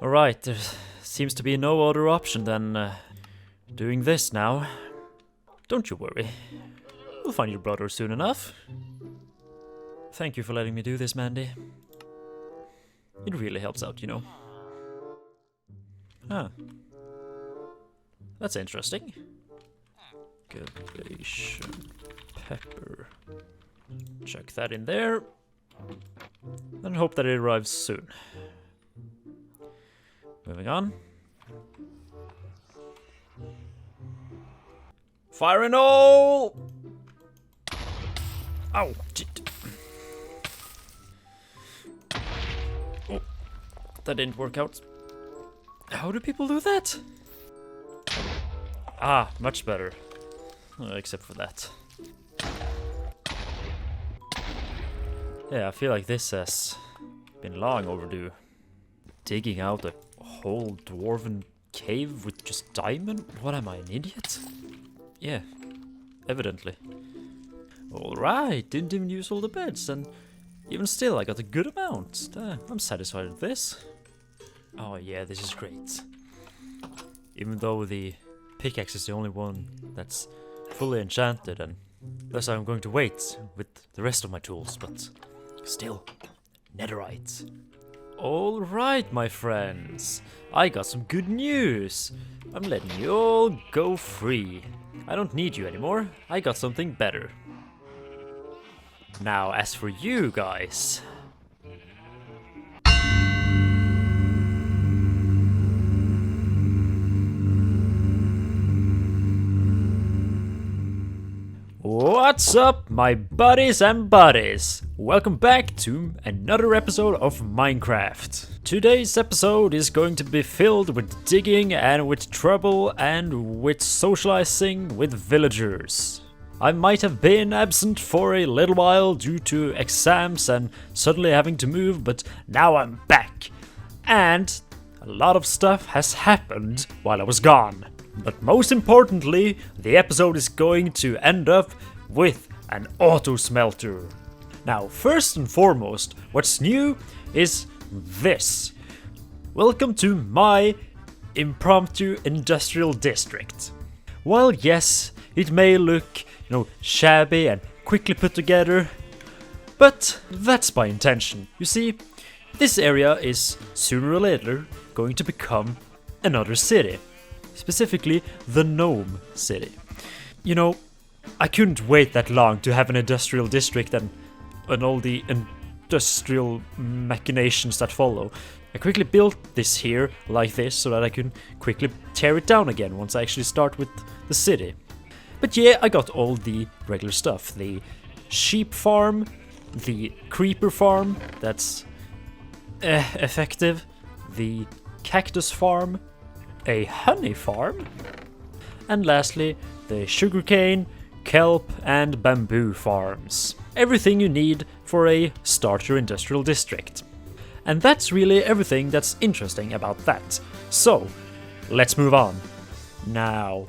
Alright, there seems to be no other option than doing this now. Don't you worry. We'll find your brother soon enough. Thank you for letting me do this, Mandy. It really helps out, you know. Huh. That's interesting. Excavation pepper. Chuck that in there. And hope that it arrives soon. Moving on. Fire in all! Ow! Oh, that didn't work out. How do people do that? Ah, much better. Except for that. Yeah, I feel like this has been long overdue. Digging out a whole dwarven cave with just diamond? What am I, an idiot? Yeah, evidently. Alright, didn't even use all the beds, and even still I got a good amount. I'm satisfied with this. Oh yeah, this is great. Even though the pickaxe is the only one that's fully enchanted, and thus I'm going to wait with the rest of my tools, but still, netherite. Alright, my friends, I got some good news. I'm letting you all go free. I don't need you anymore, I got something better. Now, as for you guys... What's up, my buddies and buddies? Welcome back to another episode of Minecraft. Today's episode is going to be filled with digging and with trouble and with socializing with villagers. I might have been absent for a little while due to exams and suddenly having to move, but now I'm back. And a lot of stuff has happened while I was gone. But most importantly, the episode is going to end up with an auto smelter. Now, first and foremost, what's new is this. Welcome to my impromptu industrial district. While yes, it may look, shabby and quickly put together, but that's by intention. You see, this area is sooner or later going to become another city. Specifically, the Gnome City. I couldn't wait that long to have an industrial district and all the industrial machinations that follow. I quickly built this here like this so that I can quickly tear it down again once I actually start with the city. But yeah, I got all the regular stuff. The sheep farm, the creeper farm, that's effective, the cactus farm, a honey farm, and lastly, the sugarcane, kelp, and bamboo farms. Everything you need for a starter industrial district. And that's really everything that's interesting about that. So, let's move on. Now,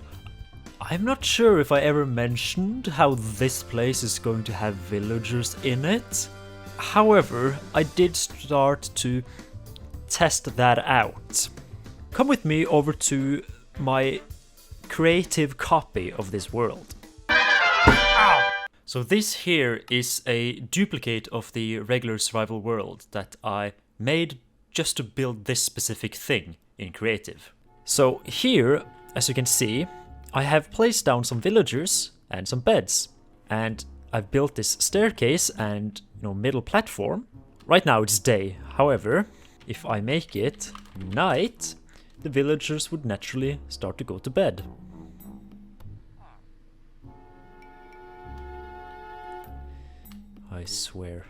I'm not sure if I ever mentioned how this place is going to have villagers in it. However, I did start to test that out. Come with me over to my creative copy of this world. Ow! So this here is a duplicate of the regular survival world that I made just to build this specific thing in creative. So here, as you can see, I have placed down some villagers and some beds. And I've built this staircase and, middle platform. Right now it's day. However, if I make it night, the villagers would naturally start to go to bed. I swear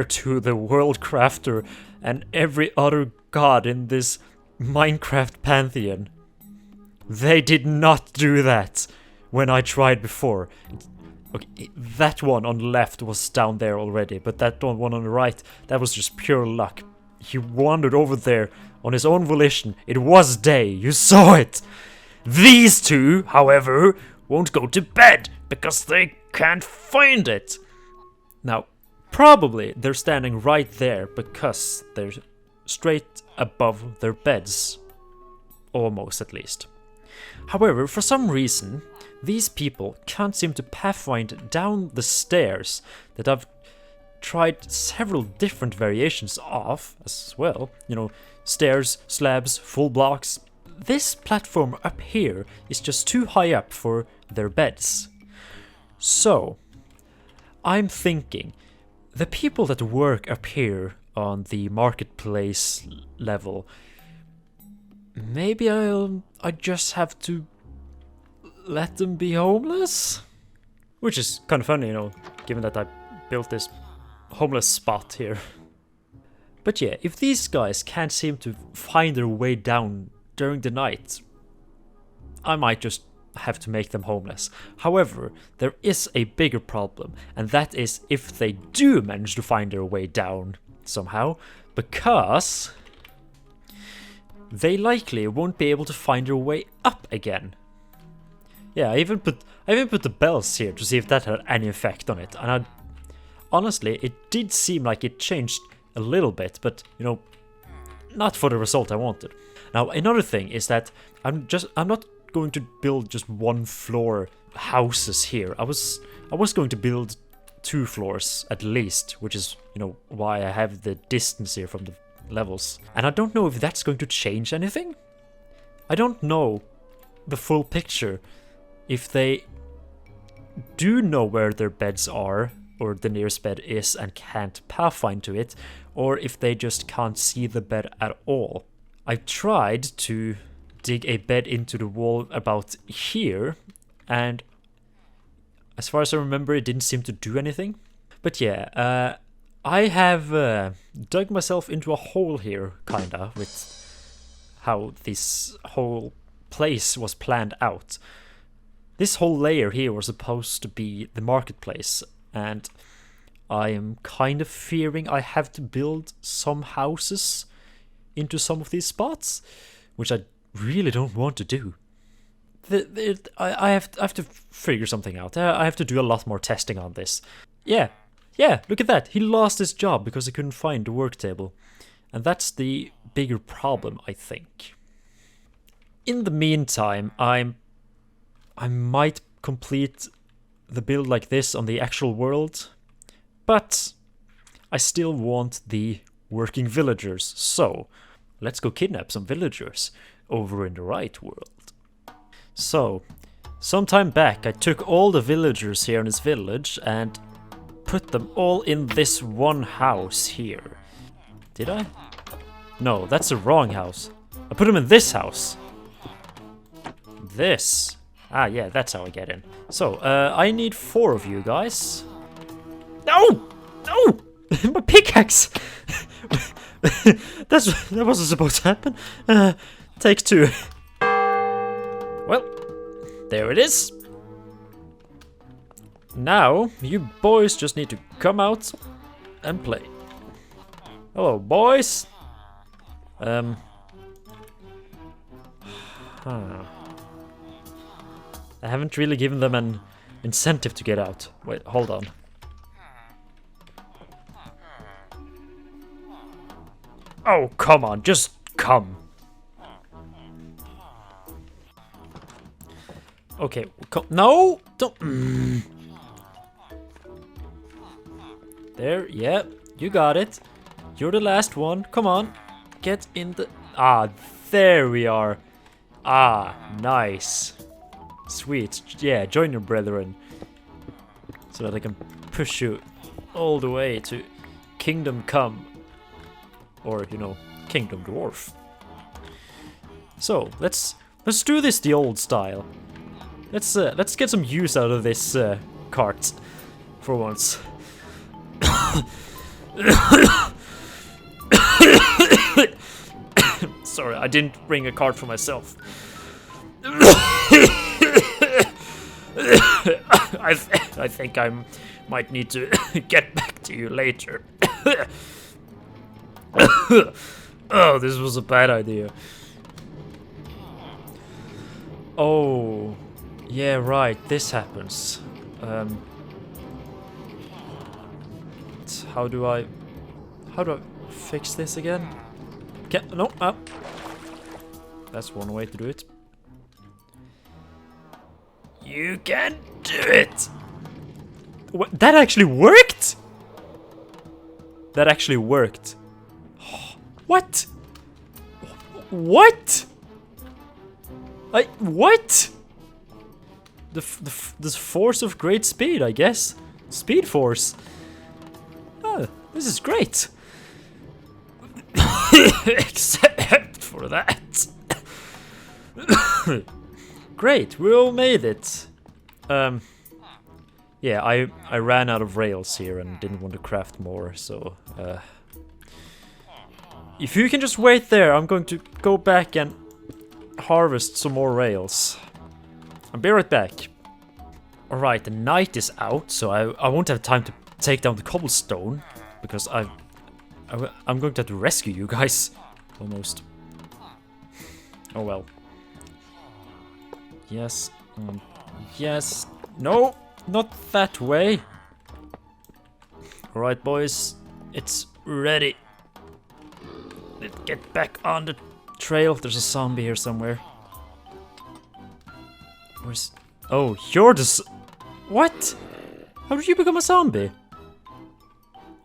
to the world crafter and every other god in this Minecraft pantheon, they did not do that when I tried before. Okay, that one on the left was down there already, but that one on the right, that was just pure luck. He wandered over there on his own volition. It was day, you saw it! These two, however, won't go to bed because they can't find it. Now, Probably they're standing right there because they're straight above their beds. Almost, at least. However, for some reason, these people can't seem to pathfind down the stairs that I've tried several different variations of as well. You know, stairs, slabs, full blocks. This platform up here is just too high up for their beds. So, I'm thinking, the people that work up here on the marketplace level, maybe I just have to let them be homeless? Which is kind of funny, you know, given that I built this homeless spot here. But yeah, if these guys can't seem to find their way down during the night, I might just have to make them homeless. However, there is a bigger problem, and that is if they do manage to find their way down somehow, because they likely won't be able to find their way up again. Yeah, I even put the bells here to see if that had any effect on it, and honestly, it did seem like it changed a little bit, but you know, not for the result I wanted. Now, another thing is that I'm not going to build just one floor houses here. I was going to build 2 floors at least, which is, you know, why I have the distance here from the levels. And I don't know if that's going to change anything. I don't know the full picture. If they do know where their beds are, or the nearest bed is, and can't pathfind to it, or if they just can't see the bed at all. I've tried to dig a bed into the wall about here, and as far as I remember, it didn't seem to do anything. But yeah, I have dug myself into a hole here, kinda, with how this whole place was planned out. This whole layer here was supposed to be the marketplace, and I am kind of fearing I have to build some houses into some of these spots, which I really don't want to do. I have to figure something out. I have to do a lot more testing on this. Yeah, look at that. He lost his job because he couldn't find the work table. And that's the bigger problem, I think. In the meantime, I might complete the build like this on the actual world, but I still want the working villagers, so let's go kidnap some villagers over in the right world. So, sometime back I took all the villagers here in this village and put them all in this one house here. Did I? No, that's the wrong house. I put them in this house. This. Ah, yeah, that's how I get in. So, I need 4 of you guys. No! No! My pickaxe! That wasn't supposed to happen. Take 2. Well, there it is. Now, you boys just need to come out and play. Hello, boys. I haven't really given them an incentive to get out. Wait, hold on. Oh, come on, just come. Okay, no! Don't. There, yeah, you got it. You're the last one. Come on, get in the... Ah, there we are. Ah, nice. Sweet, yeah, join your brethren. So that I can push you all the way to Kingdom Come. Or, you know, Kingdom Dwarf. So, let's do this the old style. Let's get some use out of this cart for once. Sorry, I didn't bring a cart for myself. I think I might need to get back to you later. Oh, this was a bad idea. Oh, yeah, right, this happens. How do I fix this again? No, that's one way to do it. You can do it! What? That actually worked? That actually worked. What? What? What? The force of great speed, I guess. Speed force. Oh, this is great. Except for that. Great, we all made it. Yeah, I ran out of rails here and didn't want to craft more, so if you can just wait there, I'm going to go back and harvest some more rails. I'll be right back. Alright, the night is out, so I won't have time to take down the cobblestone, because I'm going to have to rescue you guys, almost. Oh well. Yes, yes, no, not that way. Alright boys, it's ready. Let's get back on the trail. There's a zombie here somewhere. Where's... Oh, you're the... What? How did you become a zombie?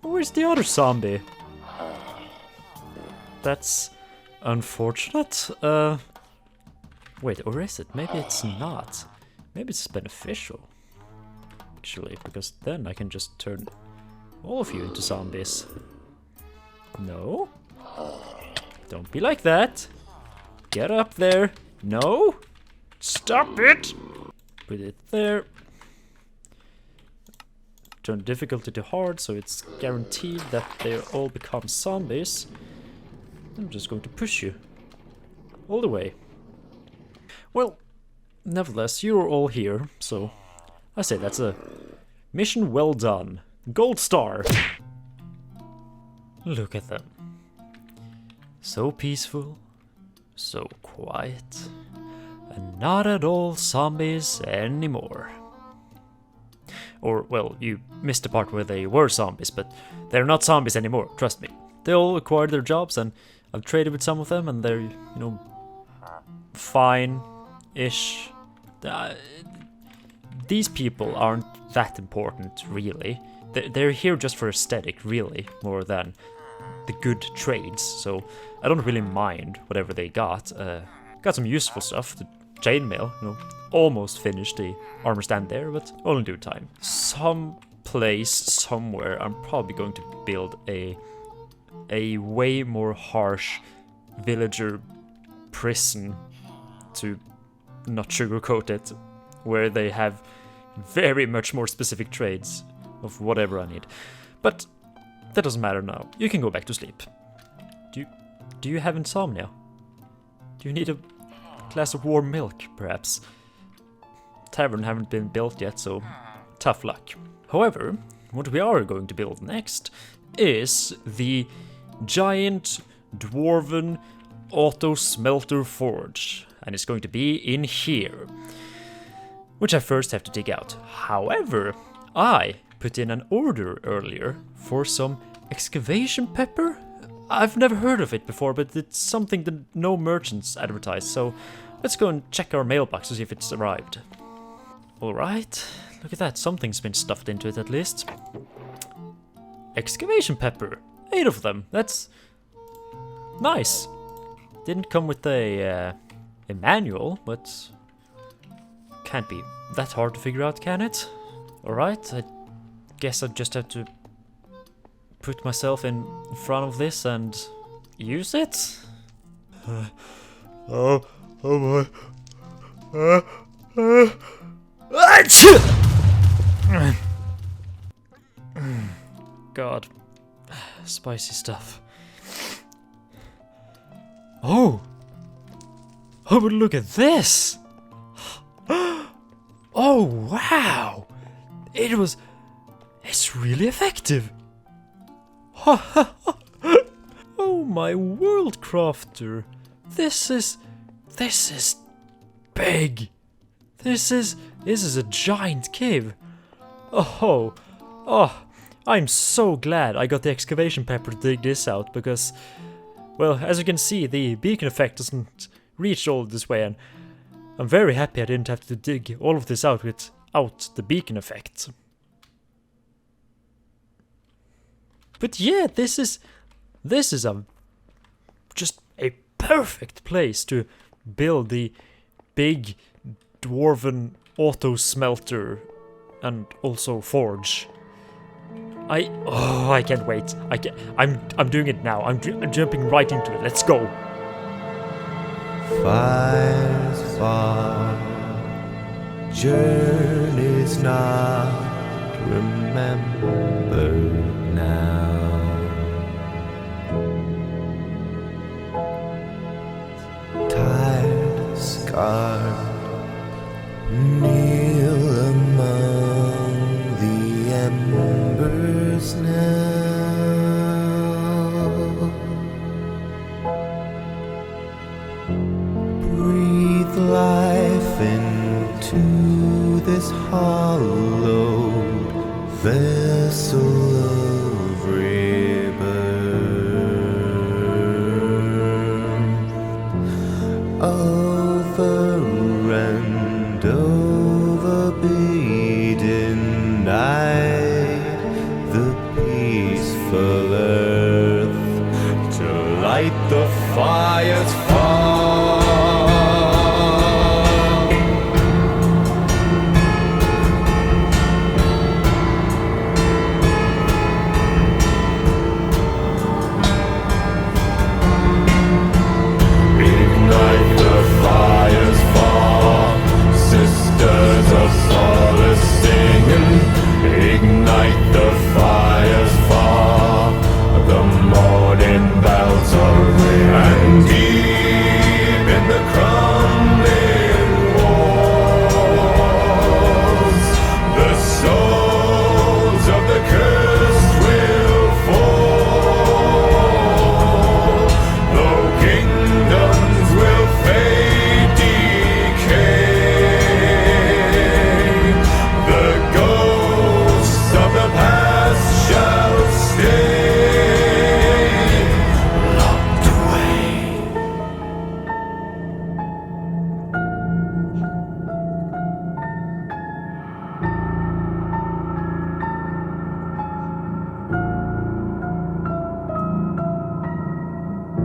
Where's the other zombie? That's unfortunate. Wait, or is it? Maybe it's not. Maybe it's beneficial. Actually, because then I can just turn all of you into zombies. No? Don't be like that. Get up there. No? Stop it! Put it there. Turn difficulty to hard, so it's guaranteed that they all become zombies. I'm just going to push you all the way. Well, nevertheless, you're all here, so I say that's a mission well done. Gold star! Look at them. So peaceful, so quiet, and not at all zombies anymore. Or, well, you missed the part where they were zombies, but they're not zombies anymore, trust me. They all acquired their jobs, and I've traded with some of them, and they're, you know, fine-ish. These people aren't that important, really. They're here just for aesthetic, really, more than the good trades, so I don't really mind whatever they got. Got some useful stuff, the chainmail, you know, almost finished the armor stand there, but all in due time. Some place, somewhere, I'm probably going to build a way more harsh villager prison, to not sugarcoat it, where they have very much more specific trades of whatever I need. But that doesn't matter now. You can go back to sleep. Do you have insomnia? Do you need a glass of warm milk, perhaps? Tavern haven't been built yet, so tough luck. However, what we are going to build next is the giant Dwarven auto smelter forge, and it's going to be in here, which I first have to dig out. However, I put in an order earlier for some excavation pepper. I've never heard of it before, but it's something that no merchants advertise, so let's go and check our mailbox to see if it's arrived. Alright, look at that, something's been stuffed into it at least. Excavation pepper, 8 of them, that's nice. Didn't come with a manual, but can't be that hard to figure out, can it? Alright, I guess I just have to put myself in front of this and use it? Oh boy. God. Spicy stuff. Oh! Oh, but look at this! Oh, wow! It's really effective! Oh my world crafter! This is big! This is a giant cave! Oh, I'm so glad I got the excavation pepper to dig this out, because, well, as you can see, the beacon effect doesn't reach all this way, and I'm very happy I didn't have to dig all of this out without the beacon effect. But yeah, this is just a perfect place to build the big Dwarven auto smelter and also forge. I can't wait. I'm doing it now. I'm jumping right into it. Let's go. Fires far, journeys not remembered now. Tired, scarred, kneel among the embers now. Breathe life into this hollowed vessel of rebirth. Over and over be denied the peaceful earth to light the fire's fall. Ignite the fire's fall, sisters of solace singing. Ignite the fire's fall, the morning bells are ringing. And deep in the crumbling walls, the souls of the cursed will fall. Though kingdoms will fade, decay, the ghosts of the past shall stay locked away.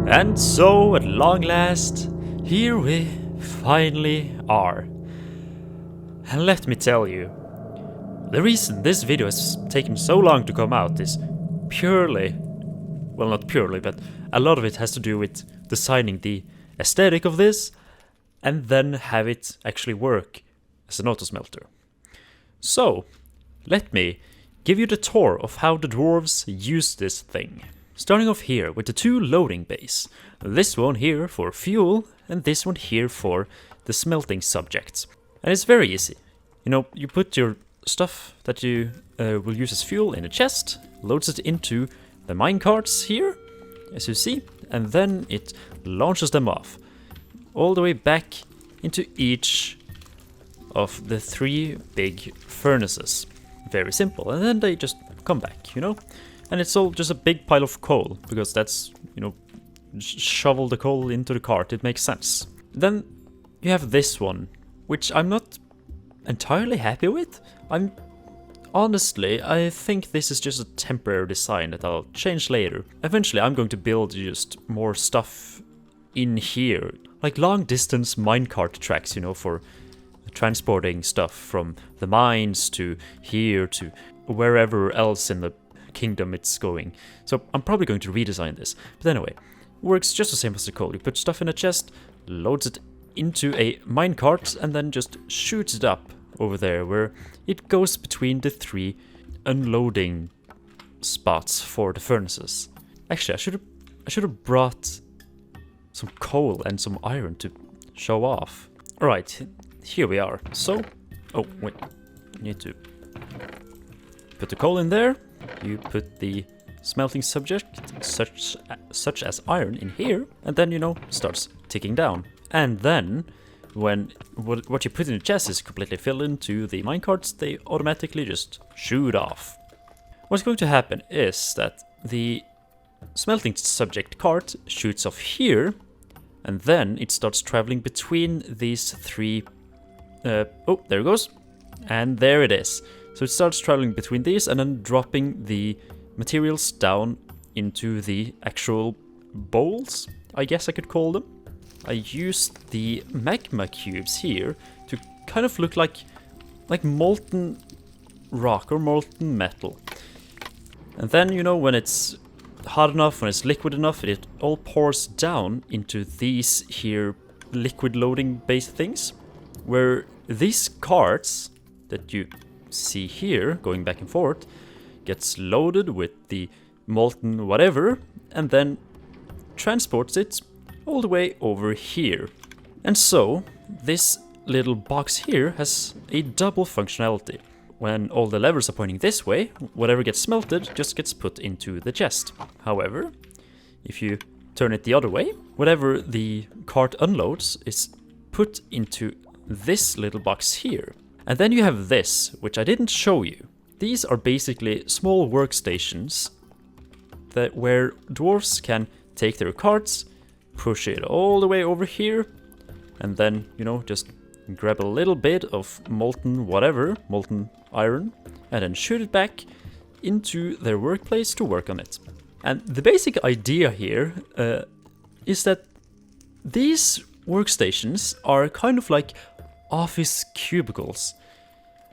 And so, at long last, here we finally are. And let me tell you, the reason this video has taken so long to come out is purely, well, not purely, but a lot of it has to do with designing the aesthetic of this and then have it actually work as an auto smelter. So, let me give you the tour of how the dwarves use this thing. Starting off here with the two loading bays. This one here for fuel and this one here for the smelting subjects. And it's very easy. You know, you put your stuff that you will use as fuel in a chest, loads it into the minecarts here, as you see, and then it launches them off all the way back into each of the three big furnaces. Very simple. And then they just come back, you know? And it's all just a big pile of coal, because that's, you know, shovel the coal into the cart, it makes sense. Then you have this one, which I'm not entirely happy with. Honestly, I think this is just a temporary design that I'll change later. Eventually I'm going to build just more stuff in here, like long distance minecart tracks, you know, for transporting stuff from the mines to here to wherever else in the kingdom it's going. So I'm probably going to redesign this. But anyway, works just the same as the coal. You put stuff in a chest, loads it into a minecart, and then just shoots it up over there where it goes between the three unloading spots for the furnaces. Actually, I should have brought some coal and some iron to show off. Alright, here we are. So, oh wait, I need to put the coal in there. You put the smelting subject, such as iron, in here, and then, you know, starts ticking down. And then, when what you put in the chest is completely filled into the minecarts, they automatically just shoot off. What's going to happen is that the smelting subject cart shoots off here, and then it starts traveling between these three. Oh, there it goes. And there it is. So it starts traveling between these and then dropping the materials down into the actual bowls, I guess I could call them. I used the magma cubes here to kind of look like molten rock or molten metal. And then, you know, when it's hot enough, when it's liquid enough, it all pours down into these here liquid loading base things, where these carts that you see here going back and forth gets loaded with the molten whatever and then transports it all the way over here. And so this little box here has a double functionality. When all the levers are pointing this way, whatever gets smelted just gets put into the chest. However, if you turn it the other way, whatever the cart unloads is put into this little box here. And then you have this, which I didn't show you. These are basically small workstations that where dwarves can take their carts, push it all the way over here, and then, you know, just grab a little bit of molten whatever, molten iron, and then shoot it back into their workplace to work on it. And the basic idea here is that these workstations are kind of like office cubicles.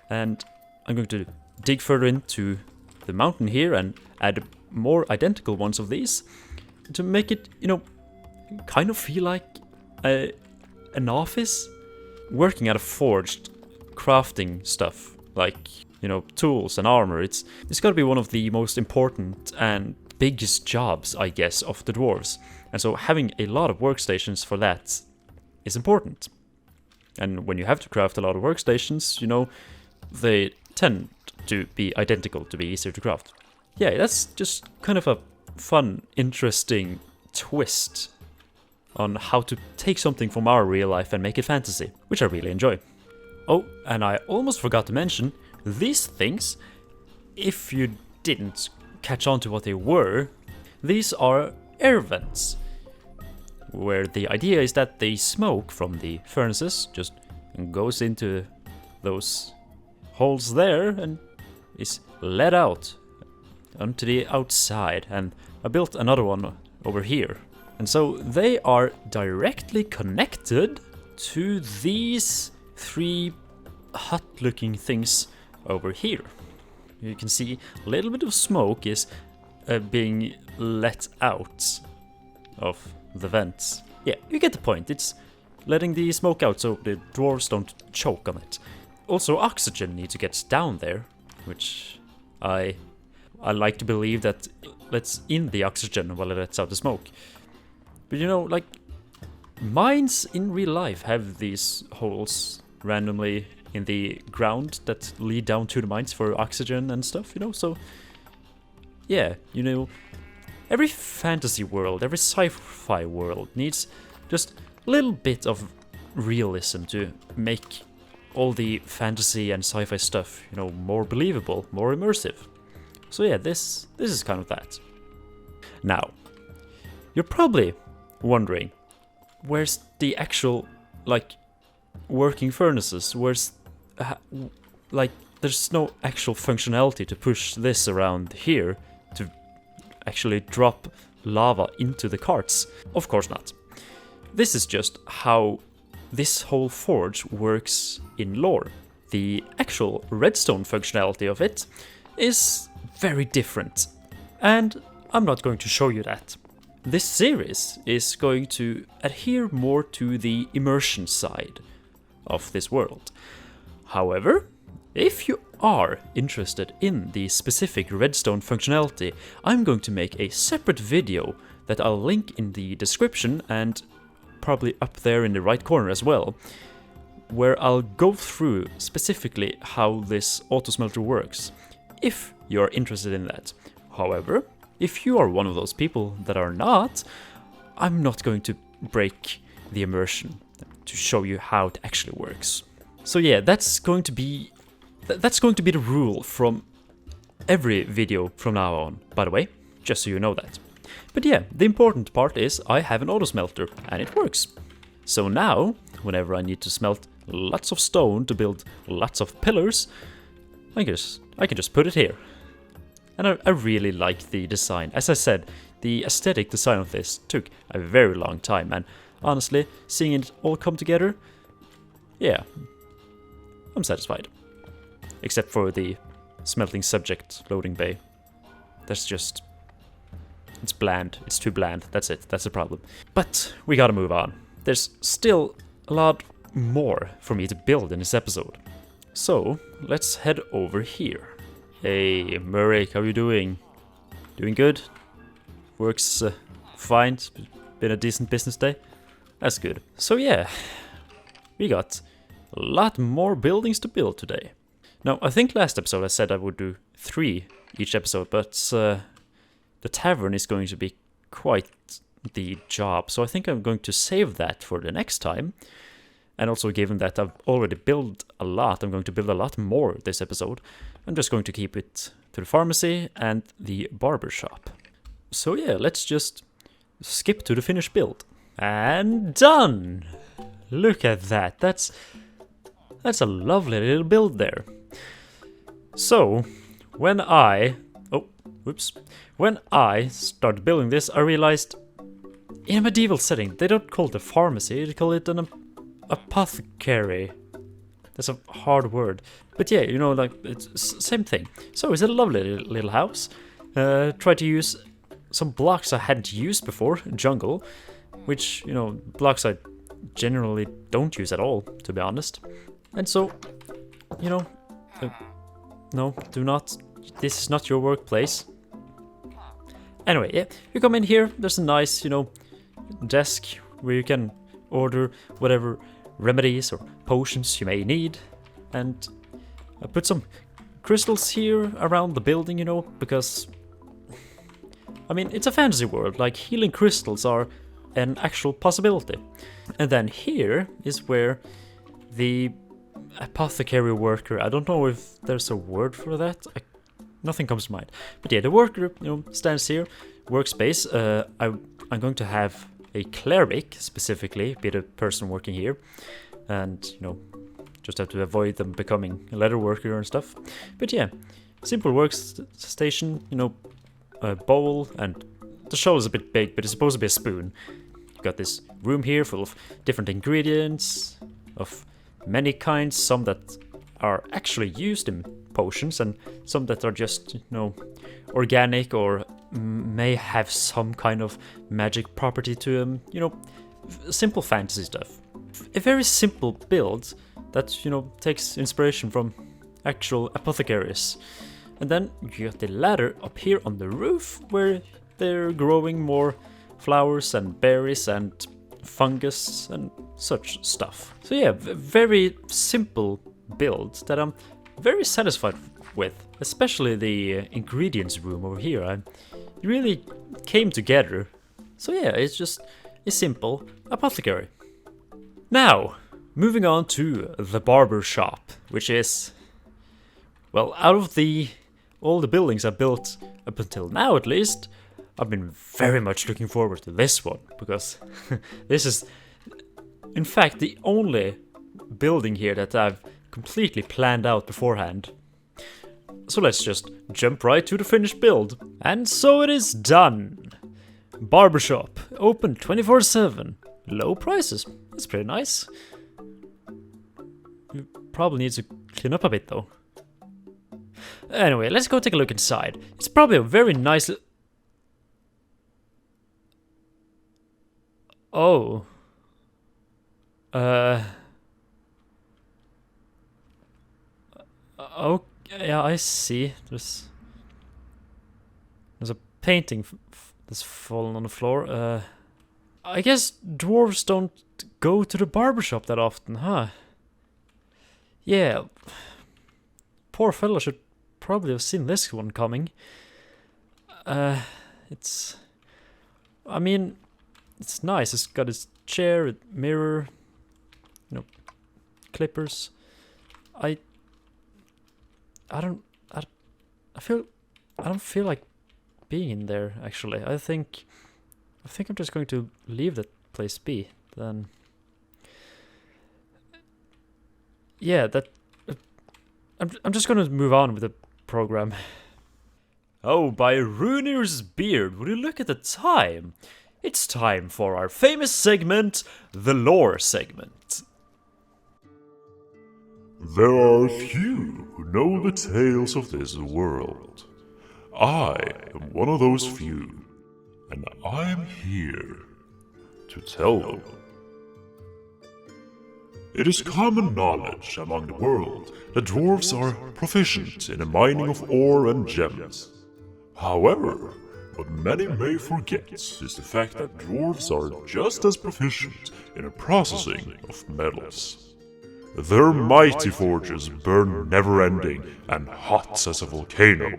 And I'm going to dig further into the mountain here and add more identical ones of these to make it, you know, kind of feel like an office. Working at a forged, crafting stuff, like, you know, tools and armor, it's got to be one of the most important and biggest jobs, I guess, of the dwarves. And so having a lot of workstations for that is important. And when you have to craft a lot of workstations, you know, they tend to be identical, to be easier to craft. Yeah, that's just kind of a fun, interesting twist on how to take something from our real life and make it fantasy, which I really enjoy. Oh, and I almost forgot to mention, these things, if you didn't catch on to what they were, these are air vents, where the idea is that the smoke from the furnaces just goes into those holes there and is let out onto the outside. And I built another one over here. And so they are directly connected to these three hut-looking things over here. You can see a little bit of smoke is being let out of the vents. Yeah, you get the point. It's letting the smoke out so the dwarves don't choke on it. Also, oxygen needs to get down there, which I like to believe that lets in the oxygen while it lets out the smoke. But you know, like, mines in real life have these holes randomly in the ground that lead down to the mines for oxygen and stuff, you know, so yeah, you know, every fantasy world, every sci-fi world needs just a little bit of realism to make all the fantasy and sci-fi stuff, you know, more believable, more immersive. So yeah, this is kind of that. Now, you're probably wondering, where's the actual, like, working furnaces? Where's, like, there's no actual functionality to push this around here to actually drop lava into the carts. Of course not. This is just how this whole forge works in lore. The actual redstone functionality of it is very different, and I'm not going to show you that. This series is going to adhere more to the immersion side of this world. However, if you are interested in the specific redstone functionality, I'm going to make a separate video that I'll link in the description and probably up there in the right corner as well, where I'll go through specifically how this auto smelter works, if you're interested in that. However, if you are one of those people that are not, I'm not going to break the immersion to show you how it actually works. So yeah, that's going to be the rule from every video from now on, by the way, just so you know that. But yeah, the important part is I have an auto smelter, and it works. So now, whenever I need to smelt lots of stone to build lots of pillars, I can just put it here. And I really like the design. As I said, the aesthetic design of this took a very long time, and honestly, seeing it all come together, yeah, I'm satisfied. Except for the smelting subject loading bay. That's just... it's bland. It's too bland. That's it. That's the problem. But we gotta move on. There's still a lot more for me to build in this episode. So, let's head over here. Hey, Murray, how are you doing? Doing good? Works fine? It's been a decent business day? That's good. So yeah, we got a lot more buildings to build today. Now, I think last episode I said I would do 3 each episode, but the tavern is going to be quite the job, so I think I'm going to save that for the next time. And also, given that I've already built a lot, I'm going to build a lot more this episode. I'm just going to keep it to the pharmacy and the barber shop. So yeah, let's just skip to the finished build. And done! Look at that, that's a lovely little build there. So, when I started building this, I realized in a medieval setting, they don't call it a pharmacy, they call it an apothecary. That's a hard word. But yeah, you know, like, it's same thing. So it's a lovely little house. Try to use some blocks I hadn't used before, jungle, which, you know, blocks I generally don't use at all, to be honest. And so, you know, no, do not, this is not your workplace. Anyway, yeah, you come in here, there's a nice, you know, desk where you can order whatever remedies or potions you may need. And I put some crystals here around the building, you know, because, I mean, it's a fantasy world, like healing crystals are an actual possibility. And then here is where the apothecary worker, I don't know if there's a word for that, nothing comes to mind. But yeah, the worker, you know, stands here, workspace. I'm going to have a cleric, specifically, be the person working here. And, you know, just have to avoid them becoming a leather worker and stuff. But yeah, simple workstation, you know, a bowl, and the shovel is a bit big, but it's supposed to be a spoon. You've got this room here full of different ingredients of many kinds, some that are actually used in potions and some that are just, you know, organic or may have some kind of magic property to them, you know, simple fantasy stuff. A very simple build that, you know, takes inspiration from actual apothecaries. And then you got the ladder up here on the roof where they're growing more flowers and berries and fungus and such stuff. So yeah, very simple build that I'm very satisfied with, especially the ingredients room over here. It really came together. So yeah, it's just a simple apothecary. Now, moving on to the barber shop, which is, well, out of all the buildings I built up until now at least, I've been very much looking forward to this one, because this is, in fact, the only building here that I've completely planned out beforehand. So let's just jump right to the finished build. And so it is done! Barbershop, open 24/7, low prices, that's pretty nice. You probably need to clean up a bit though. Anyway, let's go take a look inside. It's probably a very nice... Oh. Okay, yeah, I see. There's a painting that's fallen on the floor. I guess dwarves don't go to the barbershop that often, huh? Yeah. Poor fella should probably have seen this one coming. It's... I mean, it's nice. It's got its chair, a mirror, you know, clippers. I feel I don't feel like being in there, actually. I think I'm just going to leave that place be, then. Yeah, I'm just gonna move on with the program. Oh, by Runir's beard, would you look at the time? It's time for our famous segment, the lore segment. There are few who know the tales of this world. I am one of those few, and I am here to tell them. It is common knowledge among the world that dwarves are proficient in the mining of ore and gems. However, what many may forget is the fact that dwarves are just as proficient in the processing of metals. Their mighty forges burn never-ending and hot as a volcano.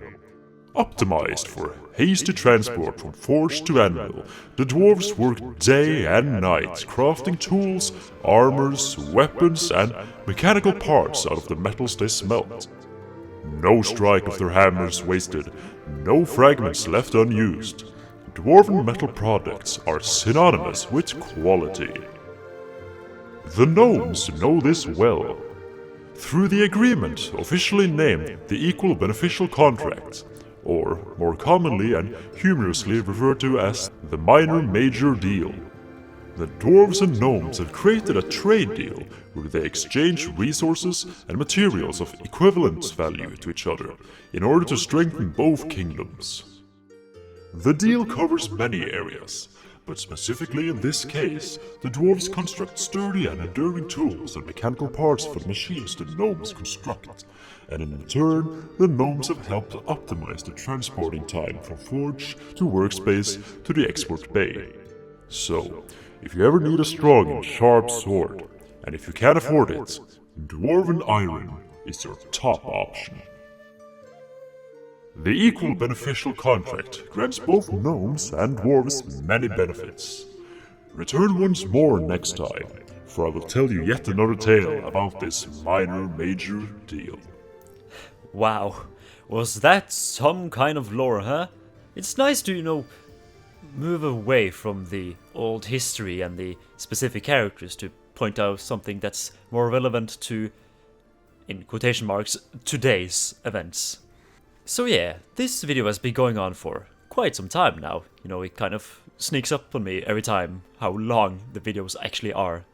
Optimized for hasty transport from forge to anvil, the dwarves work day and night crafting tools, armors, weapons, and mechanical parts out of the metals they smelt. No strike of their hammers wasted, no fragments left unused. Dwarven metal products are synonymous with quality. The gnomes know this well. Through the agreement officially named the Equal Beneficial Contract, or more commonly and humorously referred to as the Minor-Major Deal. The dwarves and gnomes have created a trade deal where they exchange resources and materials of equivalent value to each other in order to strengthen both kingdoms. The deal covers many areas, but specifically in this case, the dwarves construct sturdy and enduring tools and mechanical parts for the machines the gnomes construct, and in return, the gnomes have helped to optimize the transporting time from forge to workspace to the export bay. So, if you ever need a strong and sharp sword, and if you can't afford it, Dwarven Iron is your top option. The Equal Beneficial Contract grants both gnomes and dwarves many benefits. Return once more next time, for I will tell you yet another tale about this Minor-Major Deal. Wow, was that some kind of lore, huh? It's nice to, move away from the old history and the specific characters to point out something that's more relevant to, in quotation marks, today's events. So yeah, this video has been going on for quite some time now. It kind of sneaks up on me every time how long the videos actually are,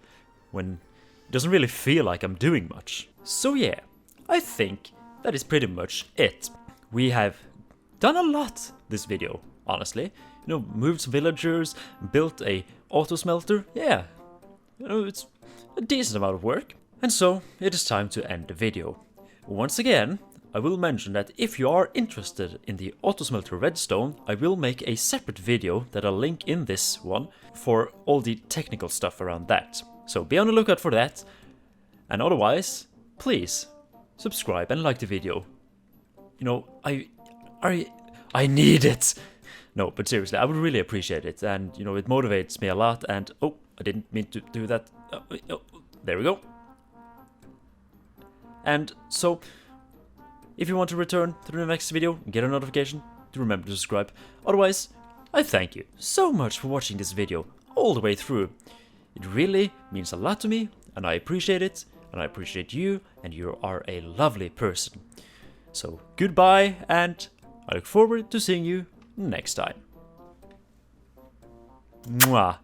when it doesn't really feel like I'm doing much. So yeah, I think that is pretty much it. We have done a lot this video, honestly. Moved some villagers, built a auto smelter, yeah. It's a decent amount of work. And so, it is time to end the video. Once again, I will mention that if you are interested in the auto smelter redstone, I will make a separate video that I'll link in this one for all the technical stuff around that. So be on the lookout for that. And otherwise, please subscribe and like the video. I need it. No, but seriously, I would really appreciate it, and it motivates me a lot. And oh, I didn't mean to do that. There we go. And so, if you want to return to the next video and get a notification, do remember to subscribe. Otherwise, I thank you so much for watching this video all the way through. It really means a lot to me, and I appreciate it, and I appreciate you, and you are a lovely person. So, goodbye, and I look forward to seeing you next time. Mwah.